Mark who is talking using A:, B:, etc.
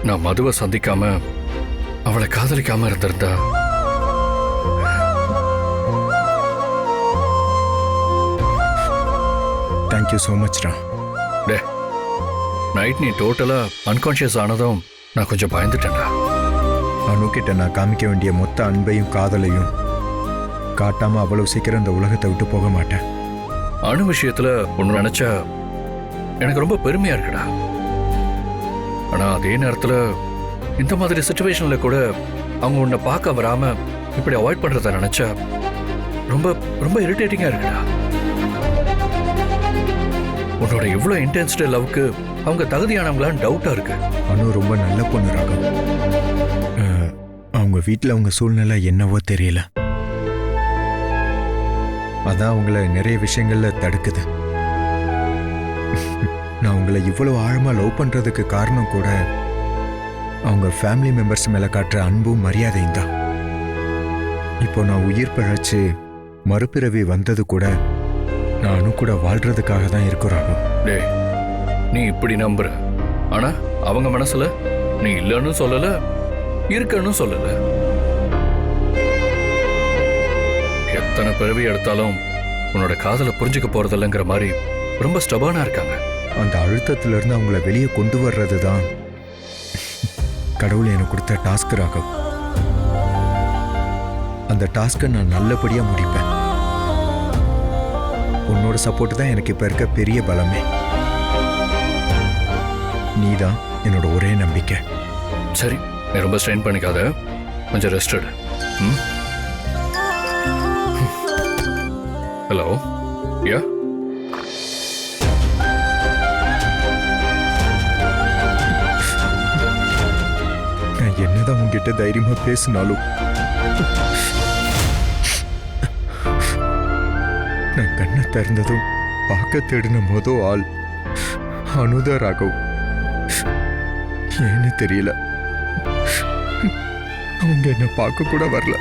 A: நான் மதுவை சந்திக்காம அவளை காதலிக்காம இருந்திருந்தா
B: தேங்க்யூ ஸோ மச்ரா.
A: டே, நைட் நீ டோட்டலா அன்கான்ஷியஸ் ஆனதும் நான் கொஞ்சம் பயந்துட்டேன்டா.
B: அணுக்கிட்ட நான் காமிக்க வேண்டிய மொத்த அன்பையும் காதலையும் காட்டாம அவ்வளவு சீக்கிரம் இந்த உலகத்தை விட்டு போக மாட்டேன்.
A: அணு விஷயத்துல ஒன்று நினைச்சா எனக்கு ரொம்ப பெருமையா இருக்குடா. ஆனா அதே நேரத்துல இந்த மாதிரி சுச்சுவேஷன்ல கூட அவங்க உன்னை பார்க்க வராம இப்படி அவாய்ட் பண்றத நினைச்சா ரொம்ப ரொம்ப இரிட்டேட்டிங்கா இருக்குடா. உன்னோட இவ்வளவு இன்டென்ஸ்ட் லவ்க்கு அவங்க தகுதியானவங்களான்னு டவுட்டா இருக்கு.
B: அனு ரொம்ப நல்ல பொண்ணு ராகம். அவங்க வீட்டில் அவங்க சூழ்நிலை என்னவோ தெரியல, அதான் அவங்கள நிறைய விஷயங்கள்ல தடுக்குது. நான் உங்களை இவ்வளவு ஆழமா லவ் பண்றதுக்கு காரணம் கூட அவங்க ஃபேமிலி மெம்பர்ஸ் மேல காட்டுற அன்பும் மரியாதையும் தான். இப்போ நான் உயிர் பிழைச்சு மறுபிறவி வந்தது கூட நானும் கூட வாழ்றதுக்காக தான் இருக்கிறாங்க.
A: டேய், நீ இப்படி நம்புற, ஆனா அவங்க மனசுல நீ இல்லன்னு சொல்லல, இருக்கன்னு சொல்லல. எத்தனை பிறவி எடுத்தாலும் உன்னோட காதலை புரிஞ்சுக்க போறதில்லைங்கிற மாதிரி ரொம்ப ஸ்டபானா இருக்காங்க.
B: அந்த அழுத்தத்துல இருந்து அவங்கள வெளியே கொண்டு வர்றது தான் கடவுள் எனக்கு கொடுத்த டாஸ்க் ராகம். அந்த டாஸ்கை நான் நல்லபடியா முடிப்பேன். உன்னோட சப்போர்ட் தான் எனக்கு இப்ப இருக்க பெரிய பலமே. நீதான் என்னோட ஒரே நம்பிக்கை.
A: சரி, நீ ரொம்ப ஸ்ட்ரெயின் பண்ணிக்காத, கொஞ்சம் ரெஸ்ட் எடு. ஹலோ, யா,
B: நான் என்னதான் உங்ககிட்ட தைரியமா பேசினாலும் நான் கண்ணை திறந்ததும் பார்க்க தேடின மொதல் ஆள் அனுதா ராகவ். ஏன்னு தெரியல, அவங்க என்ன பார்க்க கூட வரல.